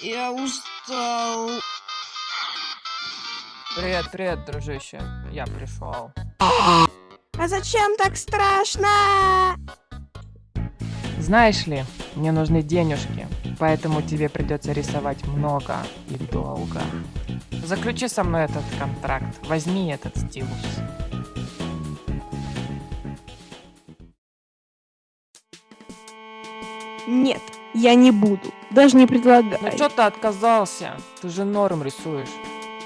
Я устал. Привет, привет, дружище. Я пришел. А зачем так страшно? Знаешь ли, мне нужны денежки, поэтому тебе придется рисовать много и долго. Заключи со мной этот контракт. Возьми этот стилус. Нет, я не буду. Даже не предлагай. Ну чё ты отказался? Ты же норм рисуешь.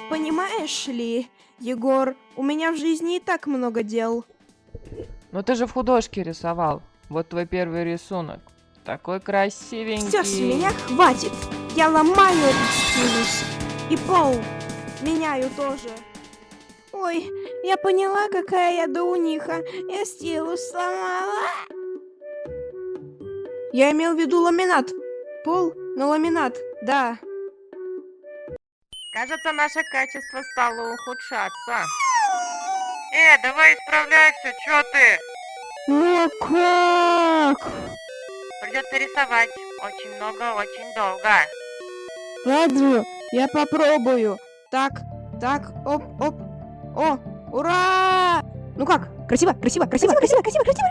Понимаешь ли, Егор, у меня в жизни и так много дел. Ну ты же в художке рисовал. Вот твой первый рисунок. Такой красивенький. Все с меня хватит. Я ломаю этот стилус. И пол меняю тоже. Ой, я поняла, какая я доуниха. Я стилус сломала. Я имел в виду ламинат. Пол на ламинат, да. Кажется, наше качество стало ухудшаться. Давай исправляйся, чё ты? Ну как? Придется рисовать очень много, очень долго. Ладно, я попробую. Так, оп, оп. О, ура! Ну как? Красиво, красиво, красиво, красиво, красиво, красиво.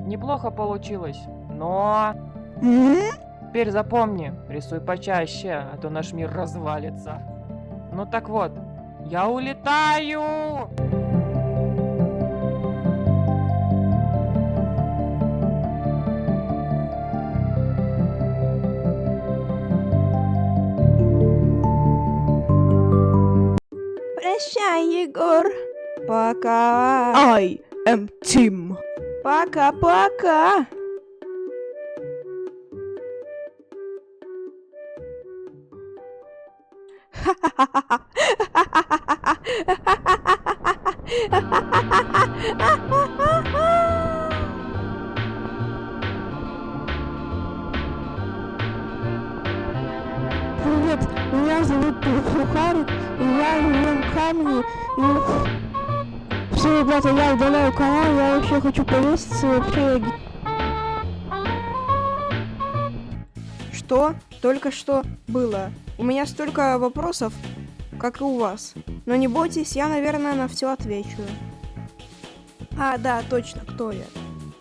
Неплохо получилось, но... Теперь запомни, рисуй почаще, а то наш мир развалится. Ну так вот, я улетаю! Прощай, Егор. Пока. I am Tim. Пока-пока. Привет, меня зовут Сухарик, и я ем камни, и... Все, ребята, я удаляю канал, я вообще хочу повеситься, и вообще... Что только что было? У меня столько вопросов, как и у вас. Но не бойтесь, я, наверное, на все отвечу. А, да, точно, кто я?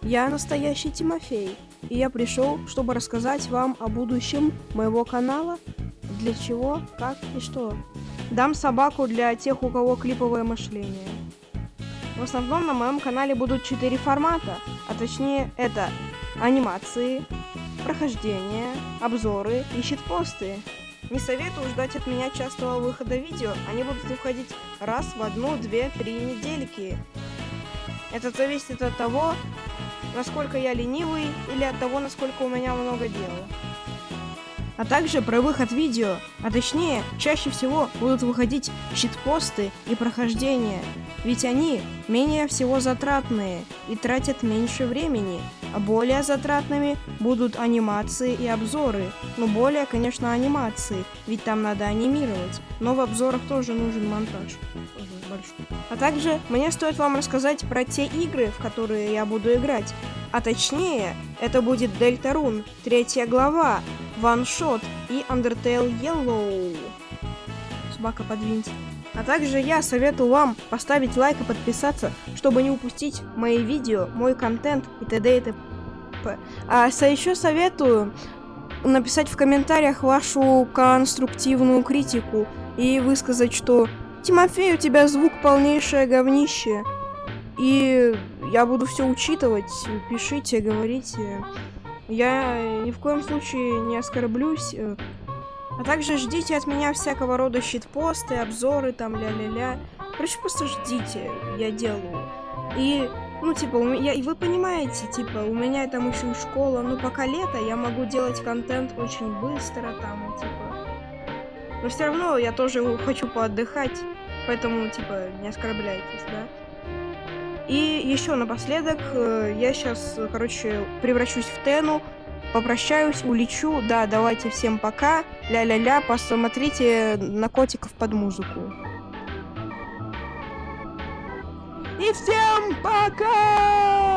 Я настоящий Тимофей, и я пришел, чтобы рассказать вам о будущем моего канала, для чего, как и что. Дам собаку для тех, у кого клиповое мышление. В основном на моем канале будут 4 формата, а точнее это анимации, прохождения, обзоры и щитпосты. Не советую ждать от меня частого выхода видео, они будут выходить раз в 1, 2, 3 недельки. Это зависит от того, насколько я ленивый, или от того, насколько у меня много дела. А также про выход видео, а точнее, чаще всего будут выходить щитпосты и прохождения, ведь они менее всего затратные и тратят меньше времени, а более затратными будут анимации и обзоры. Но более, конечно, анимации, ведь там надо анимировать, но в обзорах тоже нужен монтаж. Большой. А также мне стоит вам рассказать про те игры, в которые я буду играть. А точнее, это будет Deltarune, 3 глава, One Shot и Undertale Yellow. Собака, подвиньте. А также я советую вам поставить лайк и подписаться, чтобы не упустить мои видео, мой контент и т.д. и т.п. А еще советую написать в комментариях вашу конструктивную критику и высказать, что Тимофей, у тебя звук полнейшее говнище. И я буду все учитывать. Пишите, говорите. Я ни в коем случае не оскорблюсь. А также ждите от меня всякого рода щитпосты, обзоры, там ля-ля-ля. Короче, просто ждите, я делаю. И, ну, типа, вы понимаете, типа, у меня там еще и школа, но пока лето, я могу делать контент очень быстро, там, типа. Но все равно я тоже хочу поотдыхать, поэтому, типа, не оскорбляйтесь, да? И еще напоследок, я сейчас, короче, превращусь в Тену, попрощаюсь, улечу. Да, давайте всем пока. Ля-ля-ля, посмотрите на котиков под музыку. И всем пока!